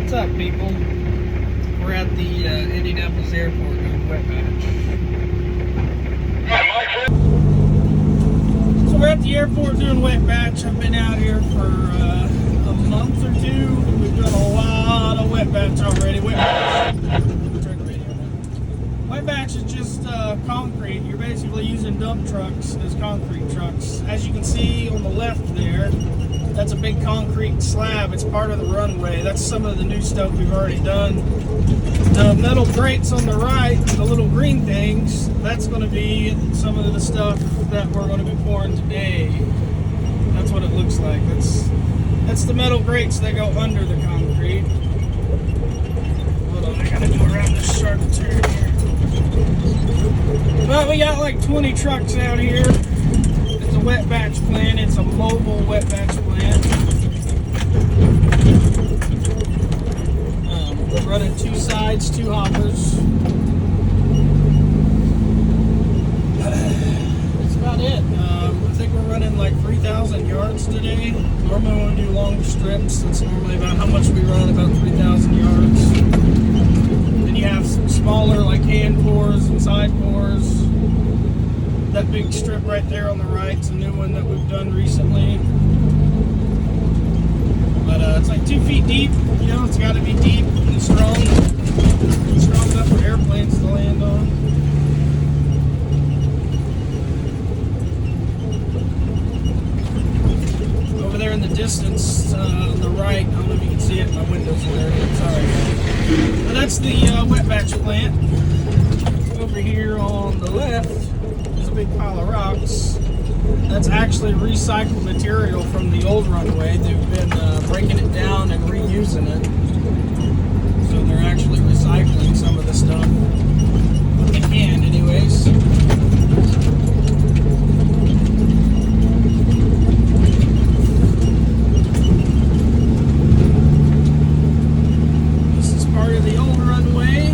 What's up, people? We're at the Indianapolis airport doing wet batch. So we're at the airport doing wet batch. I've been out here for a month or two. We've done a lot of wet batch already. Wet batch is just concrete. You're basically using dump trucks as concrete trucks. As you can see on the left there, that's a big concrete slab. It's part of the runway. That's some of the new stuff we've already done. The metal grates on the right, the little green things, that's going to be some of the stuff that we're going to be pouring today. That's what it looks like. That's the metal grates that go under the concrete. Hold on, I gotta go around this sharp turn here. But we got like 20 trucks out here. It's a wet batch plant. It's a mobile wet batch plant. We're running 2 sides, 2 hoppers. That's about it. I think we're running like 3,000 yards today. Normally when we do long strips, that's normally about how much we run, about 3,000 yards. Then you have some smaller like hand pours and side pours. That big strip right there on the right is a new one that we've done recently. But it's like 2 feet deep. You know, it's got to be deep and strong. Strong enough for airplanes to land on. Over there in the distance, on the right, I don't know if you can see it, my window's there. Sorry. But that's the wet batch plant. Over here on the left, a big pile of rocks. That's actually recycled material from the old runway. They've been breaking it down and reusing it. So they're actually recycling some of the stuff. What they can, anyways. This is part of the old runway.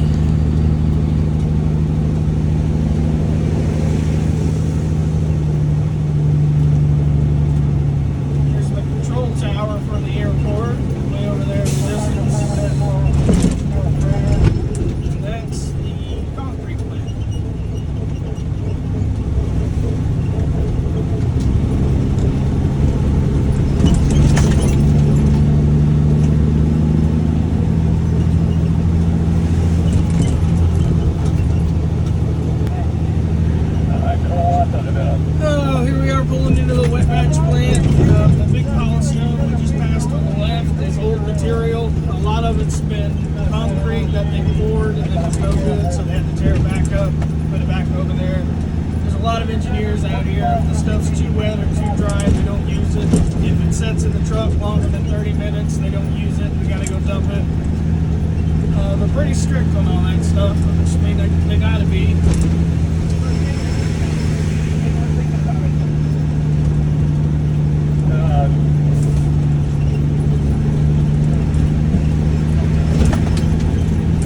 Tower for the airport, way over there in the distance. And that's the concrete plant. Oh, here we are pulling into the wet batch plant. The big pile of snow we just passed on the left is old material. A lot of it's been concrete that they poured and then it's no good, so they had to tear it back up, put it back over there. There's a lot of engineers out here. If the stuff's too wet or too dry, they don't use it. If it sits in the truck longer than 30 minutes, they don't use it. We gotta go dump it. They're pretty strict on all that stuff, which I mean they gotta be.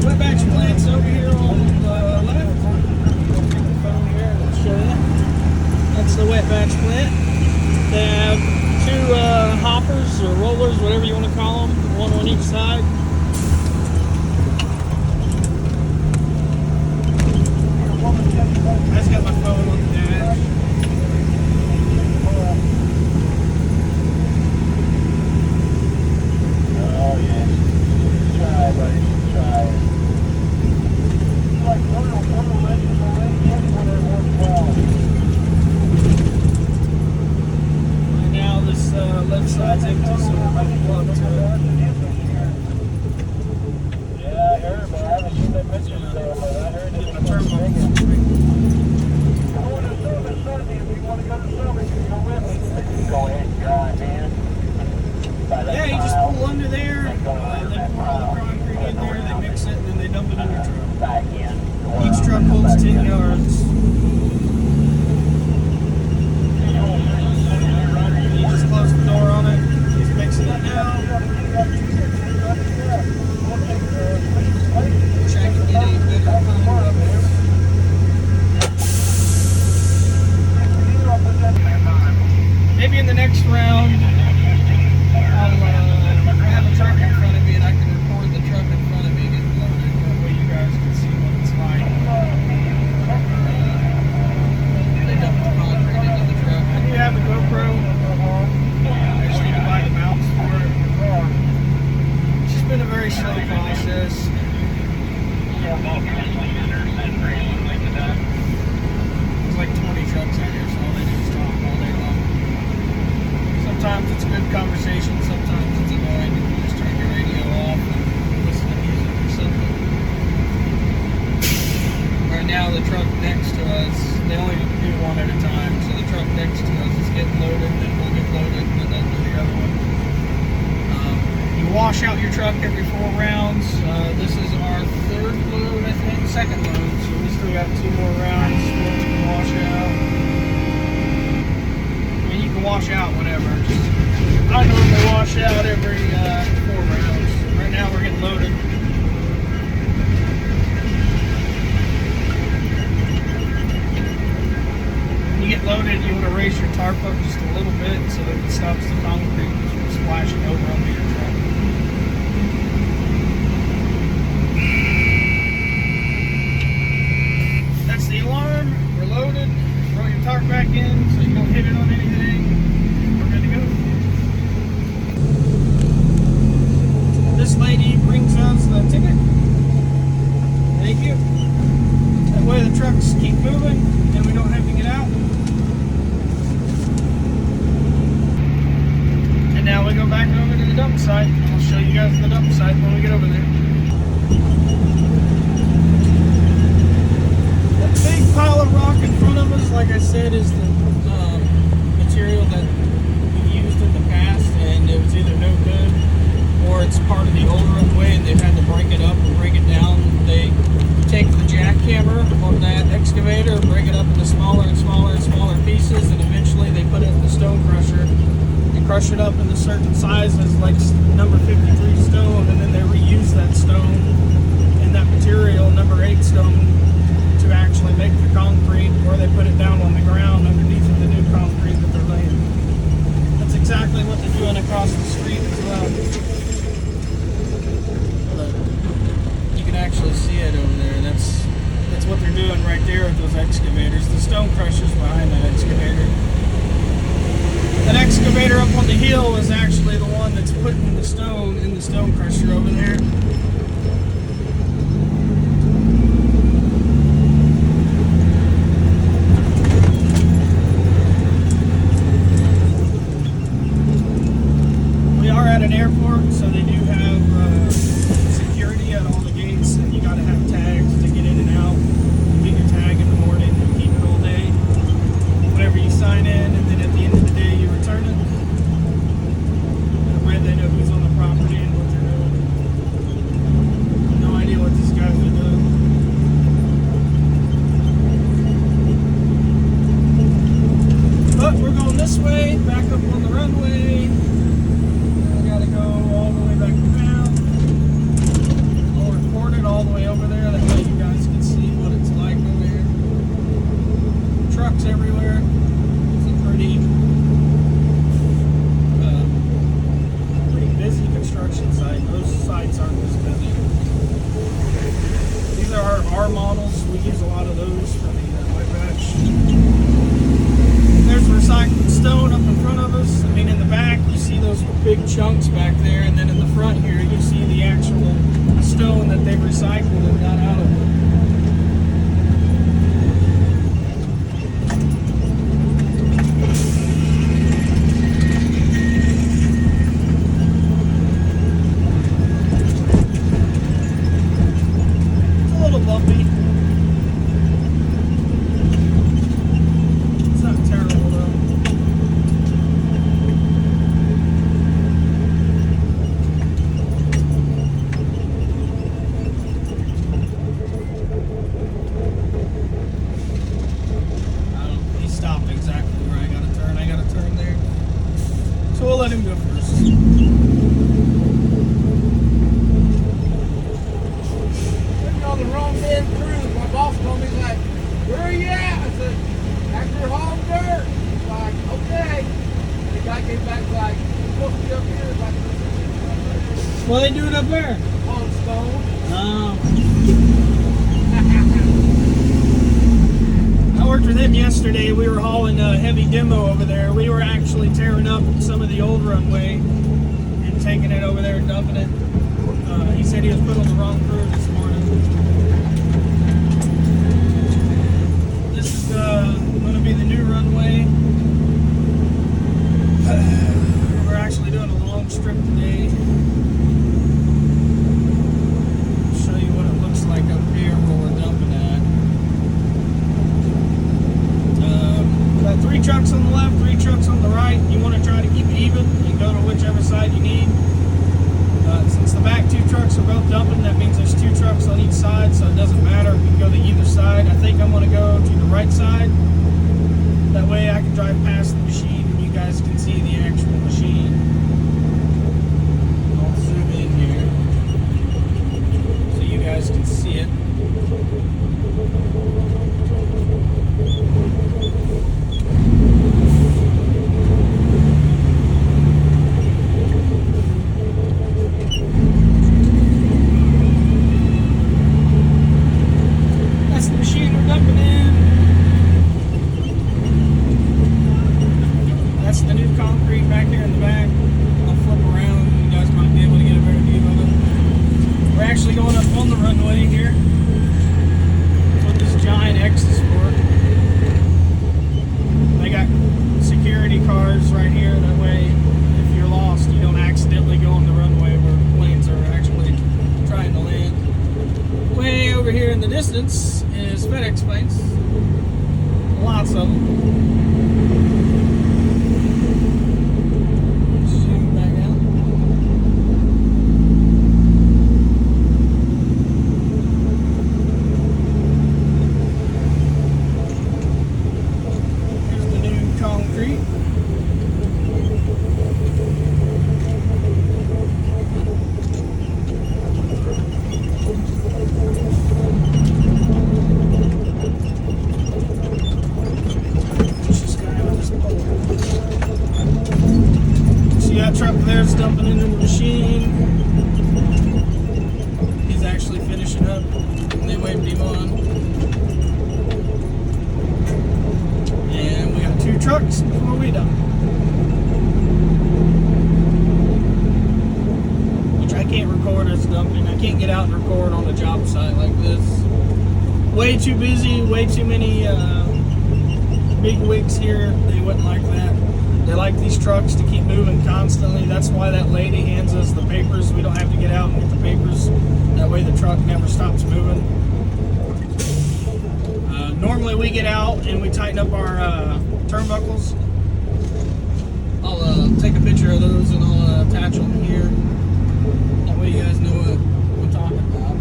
Wet batch plants over here on the left. Phone here, let's show you. That's the wet batch plant. They have 2 hoppers or rollers, whatever you want to call them, one on each side. I just got my phone on the dash. Oh yeah. Try, buddy. Try. Like one legend already, when it works well. Right now this left side's empty, so we're about to pull up to it. Yeah, I heard, but I haven't seen that picture, so I heard it. My turn on. Go ahead and drive in. Yeah, you just pull under there, they pour all the concrete in there, they mix it, and then they dump it in your truck. Each truck holds 10 yards. You just close the door on it, he's mixing it now. Check and get any bigger concrete. Maybe in the next round, I'll have a truck in front of me and I can record the wash out your truck every 4 rounds. This is our 3rd load, I think, 2nd load. So we still got 2 more rounds to wash out. I mean, you can wash out whatever. I normally wash out every 4 rounds. Right now we're getting loaded. When you get loaded, you want to raise your tarp up just a little bit so that it stops the concrete from splashing over onto your truck. That's the alarm. We're loaded. Throw your tarp back in so you don't hit it on anything. We're good to go. This lady brings us the ticket. Thank you. That way the trucks keep moving and we don't have to get out. And now we go back over to the dump site. I'll show you guys the dump site when we get over there. That big pile of rock in front of us, like I said, is the material that we used in the past, and it was either no good or it's part of the old runway and they've had to break it up and break it down. They take the jackhammer on that excavator, break it up into smaller and smaller and smaller pieces, and eventually they put it in the stone crusher and crush it up into certain sizes, like number 53 stone, and then they reuse that stone and that material, number 8 stone, to actually make the concrete, or they put it down on the ground underneath of the new concrete that they're laying. That's exactly what they're doing across the street as well. You can actually see it over there. That's what they're doing right there with those excavators. The stone crusher's behind that excavator. That excavator up on the hill is actually the one that's putting the stone in the stone crusher over there. We are at an airport, so they do have security at all the gates, and you got to have tags to get in and out. You get your tag in the morning and keep it all day. Whenever you sign in, and then at the end of the day you return it. That way they know who's on the property and what they're doing. No idea what these guys are doing. But we're going this way, back up on the runway. We gotta go all the way back down. I'll record it all the way over there. That way you guys can see what it's like over here. Trucks everywhere. It's a pretty busy construction site. Those sites aren't as busy. These are our R models. We use a lot of those for the wet batch. There's recycled stone up in front of us. I mean, in the back, you see those big chunks back there, and then in the front here, you see the actual stone that they've recycled and got out of it. It's a little bumpy. It's not terrible though. He stopped exactly where I gotta turn. I gotta turn there. So we'll let him go first. Putting on the wrong damn cruise. My boss told me, he's like, where are you at? I said, after hauling dirt. He's like, okay. And the guy came back like, you're supposed to be up here. Like, What are they doing up there? on stone. I worked with him yesterday. We were hauling a heavy demo over there. We were actually tearing up some of the old runway and taking it over there and dumping it. He said he was put on the wrong crew this morning. This is going to be the new runway. We're actually doing a long strip today. I'll show you what it looks like up here where we're dumping at. Got 3 trucks on the left, 3 trucks on the right. You want to try to keep it even and go to whichever side you need. FedEx planes. Lots of them. Zoom back out. Here's the new concrete. Truck there's dumping into the machine. He's actually finishing up. They waved him on. And we got 2 trucks before we done. Which I can't record as dumping. I can't get out and record on a job site like this. Way too busy, way too many big wigs here. They wouldn't like that. They like these trucks to keep moving constantly. That's why that lady hands us the papers. We don't have to get out and get the papers. That way the truck never stops moving. Normally we get out and we tighten up our turnbuckles. I'll take a picture of those and I'll attach them here. That way you guys know what we're talking about.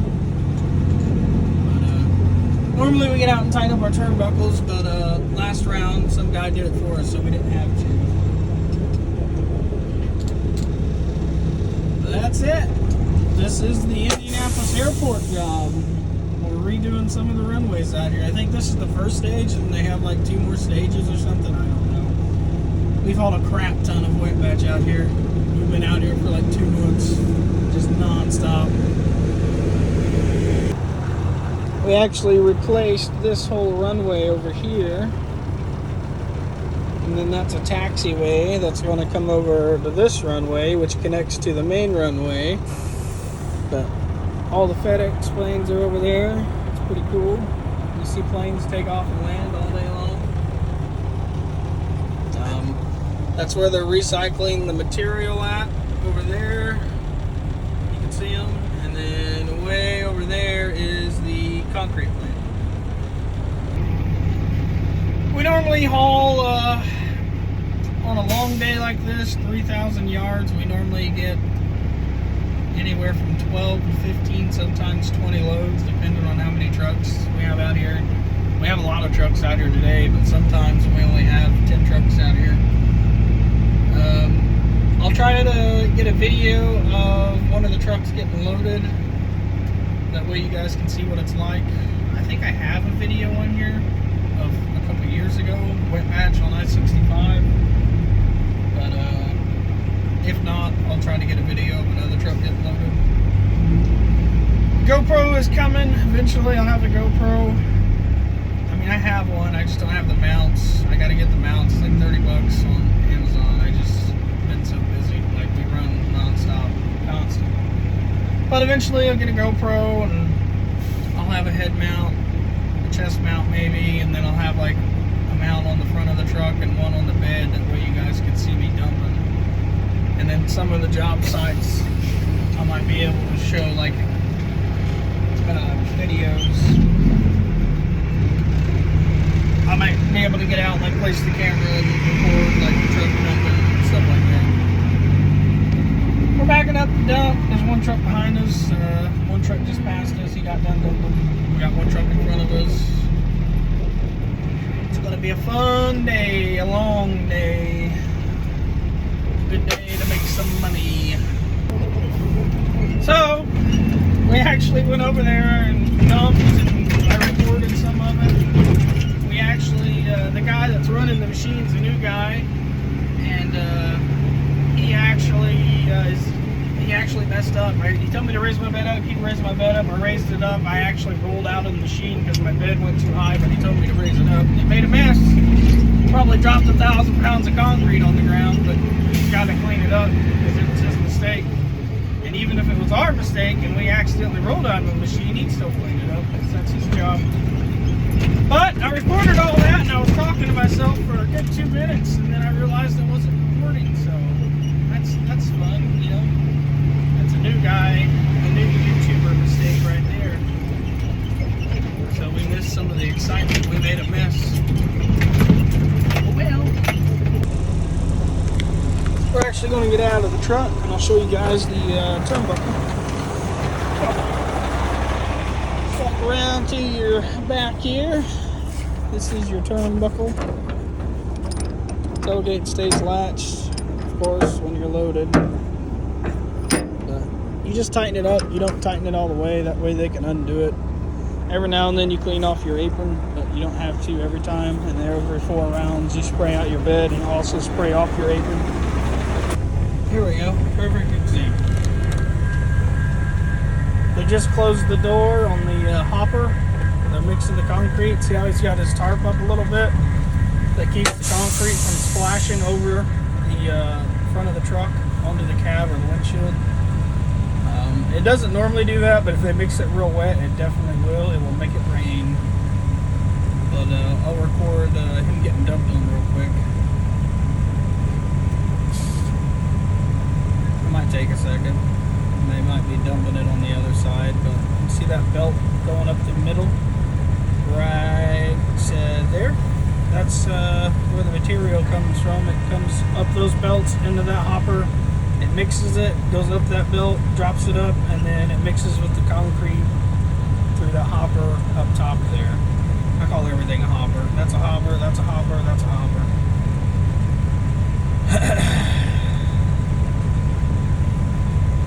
But, normally we get out and tighten up our turnbuckles, but last round some guy did it for us, so we didn't have to. That's it. This is the Indianapolis airport job. We're redoing some of the runways out here. I think this is the first stage and they have like 2 more stages or something. I don't know. We've hauled a crap ton of wet batch out here. We've been out here for like 2 months, just non-stop. We actually replaced this whole runway over here. And then that's a taxiway that's going to come over to this runway, which connects to the main runway. But all the FedEx planes are over there. It's pretty cool. You see planes take off and land all day long. That's where they're recycling the material at, over there. You can see them. And then way over there is the concrete plant. We normally haul on a long day like this, 3,000 yards. We normally get anywhere from 12 to 15, sometimes 20 loads, depending on how many trucks we have out here. We have a lot of trucks out here today, but sometimes we only have 10 trucks out here. I'll try to get a video of one of the trucks getting loaded. That way you guys can see what it's like. I think I have a video on here of a couple years ago, wet patch on I-65. But if not, I'll try to get a video of another truck getting loaded. GoPro is coming. Eventually I'll have a GoPro. I mean, I have one, I just don't have the mounts. I gotta get the mounts. It's like 30 bucks on Amazon. I just been so busy. Like, we run non-stop, constant. But eventually I'll get a GoPro and I'll have a head mount, a chest mount maybe, and then I'll have like a mount on the front of the truck and one on the bed. That way you guys can see me dumping. And then some of the job sites I might be able to show like videos. I might be able to get out and like place the camera and record like the truck dumping and stuff like that. We're backing up the dump. There's one truck behind us. One truck just passed us. He got done dumping. We got one truck in front of us. It's gonna be a fun day, a long day. A good day to make some money. So we actually went over there and dumped, and I recorded some of it. We actually, the guy that's running the machine's a new guy, and he actually messed up, right? He told me to raise my bed up, keep raising my bed up. I raised it up. I actually rolled out of the machine because my bed went too high, but he told me to raise it up. It made a mess. Probably dropped 1,000 pounds of concrete on the ground, but he's got to clean it up because it was his mistake. And even if it was our mistake and we accidentally rolled out of the machine, he'd still clean it up because that's his job. But I recorded all that and I was talking to myself for a good 2 minutes, and then I realized I wasn't recording, so that's fun, you know. That's a new guy, a new YouTuber mistake right there. So we missed some of the truck, and I'll show you guys the turnbuckle. Walk around to your back here. This is your turnbuckle. Tailgate stays latched, of course, when you're loaded. But you just tighten it up. You don't tighten it all the way. That way they can undo it. Every now and then you clean off your apron, but you don't have to every time. And then every 4 rounds you spray out your bed and also spray off your apron. Here we go. Perfect example. They just closed the door on the hopper. They're mixing the concrete. See how he's got his tarp up a little bit? That keeps the concrete from splashing over the front of the truck onto the cab or the windshield. It doesn't normally do that, but if they mix it real wet, it definitely will. It will make it rain. But I'll record him getting dumped on real quick. It might take a second. They might be dumping it on the other side, but see that belt going up the middle? Right there. That's where the material comes from. It comes up those belts into that hopper. It mixes it, goes up that belt, drops it up, and then it mixes with the concrete through that hopper up top there. I call everything a hopper. That's a hopper, that's a hopper, that's a hopper.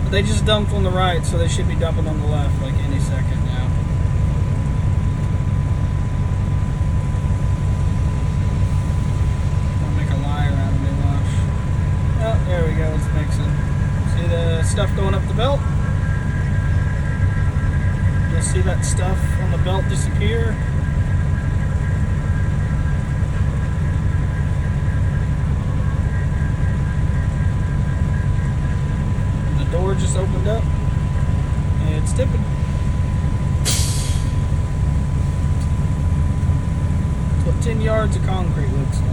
But they just dumped on the right, so they should be dumping on the left like any second now. Oh, there we go, it's mixing. See the stuff going up the belt? You'll see that stuff on the belt disappear. The door just opened up. And it's tipping. That's what 10 yards of concrete looks like.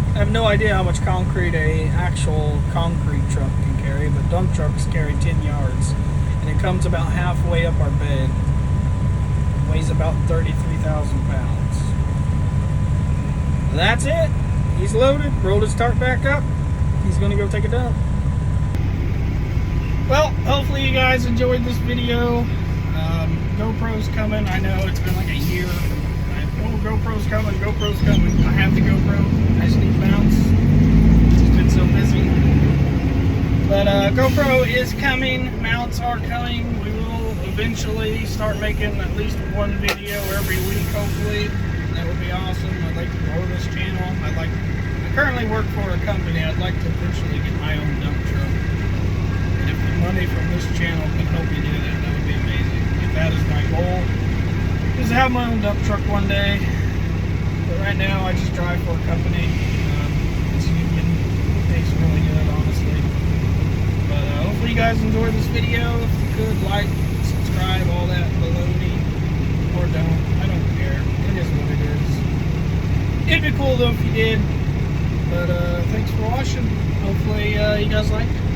I have no idea how much concrete a actual concrete truck can carry, but dump trucks carry 10 yards. And it comes about halfway up our bed. It weighs about 33,000 pounds. That's it. He's loaded. Rolled his tarp back up. He's going to go take a dump. Well, hopefully you guys enjoyed this video. GoPro's coming. I know it's been like a year. GoPro's coming, GoPro's coming. I have the GoPro. I just need mounts. It's been so busy. But GoPro is coming. Mounts are coming. We will eventually start making at least one video every week, hopefully. That would be awesome. I'd like to grow this channel. I currently work for a company. I'd like to eventually get my own dump truck. And if the money from this channel can help me do that, that would be amazing. If that is my goal, is to have my own dump truck one day. But right now I just drive for a company. It's union. It pays really good, honestly. But hopefully you guys enjoyed this video. If you could, like, subscribe, all that baloney. Or don't. I don't care. It is what it is. It'd be cool though if you did. But thanks for watching. Hopefully you guys liked it.